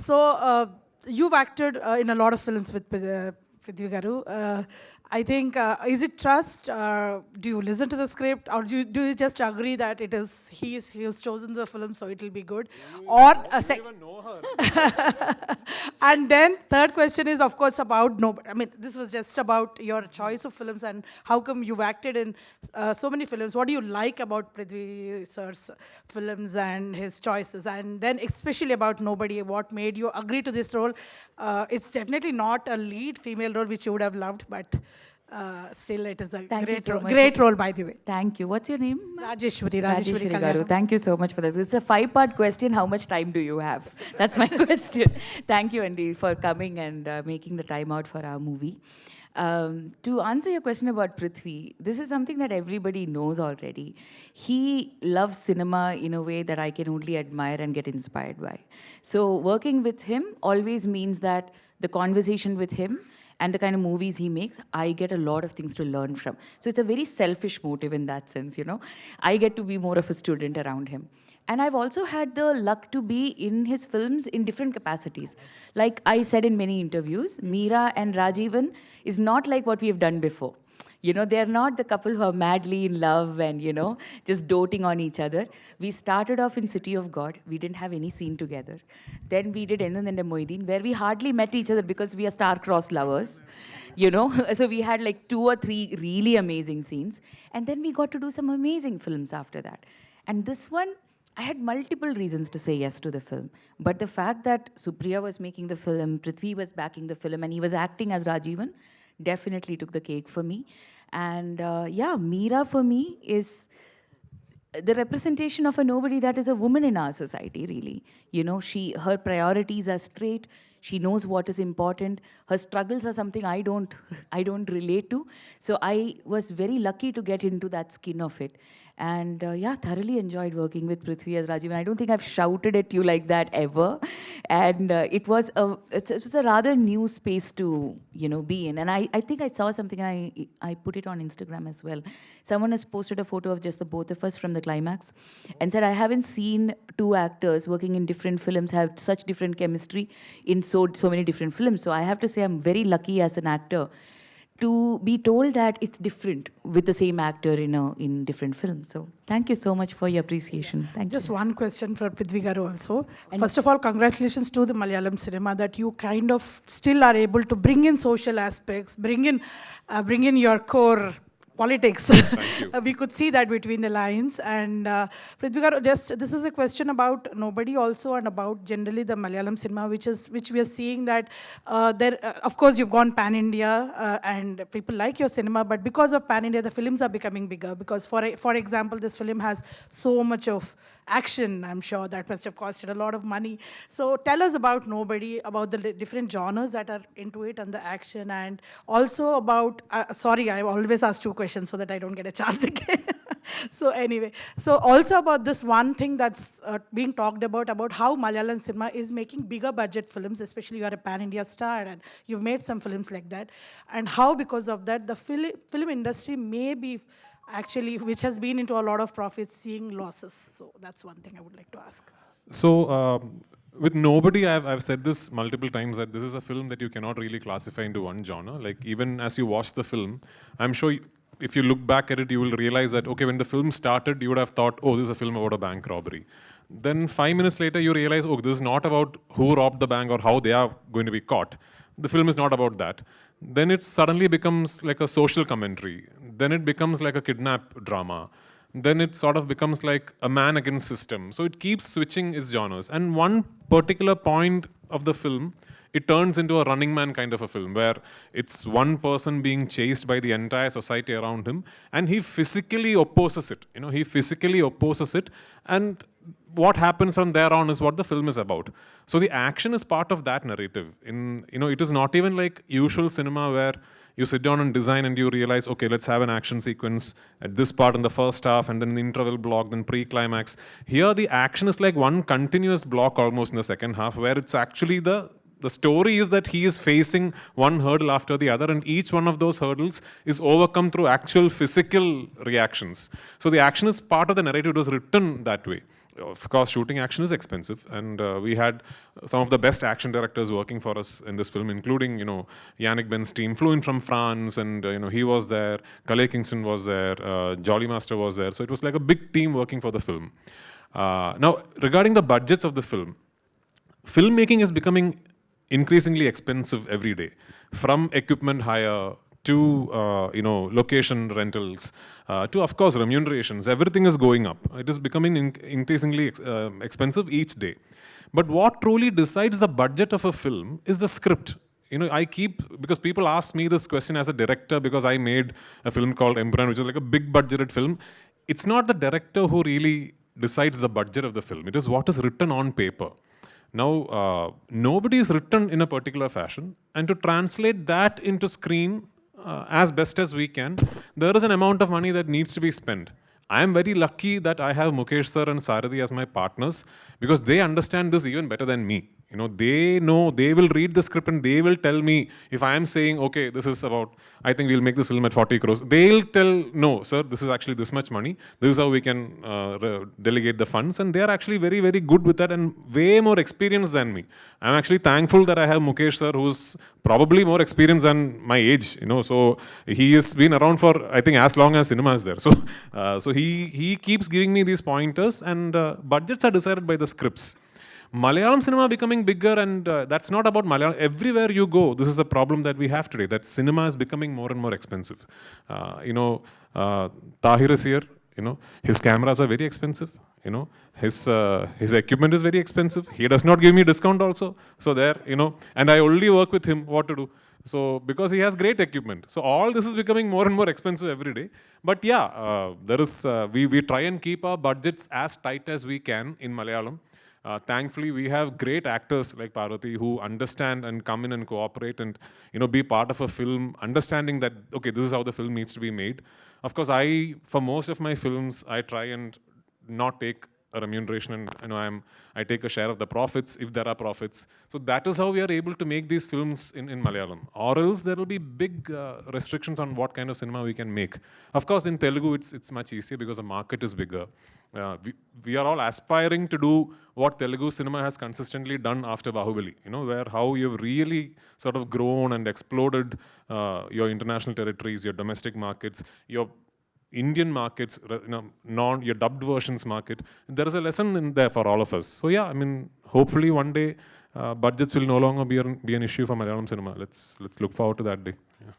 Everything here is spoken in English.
So, you've acted in a lot of films with Prithvi Garu. I think, is it trust? Do you listen to the script, or do you just agree that it is he has chosen the film, so it will be good? Or You even know her. and then third question is, of course, about no. I mean, this was just about your choice of films and how come you've acted in so many films. What do you like about Prithvi sir's films and his choices? And then especially about Nobody, what made you agree to this role? It's definitely not a lead female role which you would have loved, but still it is a Thank you great so role. much. Great role, by the way. Thank you. What's your name? Rajeshwari Rajeshwari Garu. Kalyanam. Thank you so much for this. It's a 5-part question. How much time do you have? That's my question. Thank you, Andy, for coming and making the time out for our movie. To answer your question about Prithvi, this is something that everybody knows already. He loves cinema in a way that I can only admire and get inspired by. So working with him always means that the conversation with him and the kind of movies he makes, I get a lot of things to learn from. So it's a very selfish motive in that sense, you know. I get to be more of a student around him. And I've also had the luck to be in his films in different capacities. Like I said in many interviews, Meera and Rajivan is not like what we have done before. You know, they're not the couple who are madly in love and, you know, just doting on each other. We started off in City of God. We didn't have any scene together. Then we did Endan and Moideen, where we hardly met each other because we are star-crossed lovers. You know, so we had like 2 or 3 really amazing scenes. And then we got to do some amazing films after that. And this one, I had multiple reasons to say yes to the film. But the fact that Supriya was making the film, Prithvi was backing the film, and he was acting as Rajivan, definitely took the cake for me. And yeah, Meera for me is the representation of a nobody that is a woman in our society, really. You know, her priorities are straight. She knows what is important. Her struggles are something I don't relate to. So I was very lucky to get into that skin of it. And yeah, thoroughly enjoyed working with Prithvi as Rajiv. And I don't think I've shouted at you like that ever. And it was a rather new space to, you know, be in. And I think I saw something, and I put it on Instagram as well. Someone has posted a photo of just the both of us from the climax and said, I haven't seen 2 actors working in different films have such different chemistry in so many different films. So I have to say I'm very lucky as an actor to be told that it's different with the same actor in different films. So thank you so much for your appreciation. Thank you. Just one question for Prithvi Garu also. First of all, congratulations to the Malayalam cinema that you kind of still are able to bring in social aspects, bring in your core politics. We could see that between the lines. And Prithvi Garu, this is a question about Nobody also, and about generally the Malayalam cinema, which we are seeing that of course you've gone pan-India and people like your cinema, but because of pan-India, the films are becoming bigger. Because for example, this film has so much of action. I'm sure that must have costed a lot of money. So tell us about Nobody, about the different genres that are into it and the action, and also about, sorry, I always ask 2 questions so that I don't get a chance again. So anyway, so also about this one thing that's being talked about how Malayalam cinema is making bigger budget films, especially you are a pan-India star and you've made some films like that, and how because of that the film industry may be actually, which has been into a lot of profits, seeing losses. So that's one thing I would like to ask. So with Nobody, I've said this multiple times that this is a film that you cannot really classify into one genre. Like even as you watch the film, I'm sure if you look back at it, you will realize that, okay, when the film started, you would have thought, oh, this is a film about a bank robbery. Then 5 minutes later, you realize, oh, this is not about who robbed the bank or how they are going to be caught. The film is not about that. Then it suddenly becomes like a social commentary. Then it becomes like a kidnap drama. Then it sort of becomes like a man against system. So it keeps switching its genres. And one particular point of the film, it turns into a Running Man kind of a film where it's one person being chased by the entire society around him, and he physically opposes it. You know, he physically opposes it, and what happens from there on is what the film is about. So the action is part of that narrative. It is not even like usual cinema where you sit down and design and you realize, okay, let's have an action sequence at this part in the first half, and then the interval block, then pre-climax. Here the action is like one continuous block almost in the second half, where it's actually the story is that he is facing one hurdle after the other, and each one of those hurdles is overcome through actual physical reactions. So the action is part of the narrative. It was written that way. of course, shooting action is expensive, and we had some of the best action directors working for us in this film, including Yannick Ben's team flew in from France, and he was there. Calais Kingston was there. Jolly Master was there. So it was like a big team working for the film. Now, regarding the budgets of the film, filmmaking is becoming increasingly expensive every day, from equipment hire to location rentals to, of course, remunerations. Everything is going up. It is becoming increasingly expensive each day. But what truly decides the budget of a film is the script. Because people ask me this question as a director, because I made a film called Emperor, which is like a big budgeted film. It's not the director who really decides the budget of the film. It is what is written on paper. Now, nobody is written in a particular fashion, and to translate that into screen as best as we can, there is an amount of money that needs to be spent. I am very lucky that I have Mukesh sir and Sarathi as my partners, because they understand this even better than me. They know, they will read the script and they will tell me if I am saying, okay, this is about, I think we'll make this film at 40 crores. They'll tell, no, sir, this is actually this much money. This is how we can delegate the funds. And they are actually very, very good with that and way more experienced than me. I'm actually thankful that I have Mukesh sir, who's probably more experienced than my age. So he has been around for, I think, as long as cinema is there. So he keeps giving me these pointers, and budgets are decided by the scripts. Malayalam cinema becoming bigger, and that's not about Malayalam. Everywhere you go, this is a problem that we have today, that cinema is becoming more and more expensive. Tahir is here, his cameras are very expensive, his equipment is very expensive. He does not give me discount also. So there, and I only work with him what to do. So because he has great equipment. So all this is becoming more and more expensive every day. But yeah, we try and keep our budgets as tight as we can in Malayalam. Thankfully, we have great actors like Parvathy who understand and come in and cooperate and be part of a film, understanding that, okay, this is how the film needs to be made. Of course, for most of my films, I try and not take a remuneration, and I take a share of the profits if there are profits. So that is how we are able to make these films in Malayalam. Or else there will be big restrictions on what kind of cinema we can make. Of course, in Telugu, it's much easier because the market is bigger. We are all aspiring to do what Telugu cinema has consistently done after Bahubali, where how you've really sort of grown and exploded your international territories, your domestic markets, your Indian markets, your dubbed versions market. There is a lesson in there for all of us. So yeah, hopefully one day budgets will no longer be an issue for Malayalam cinema. Let's look forward to that day. Yeah.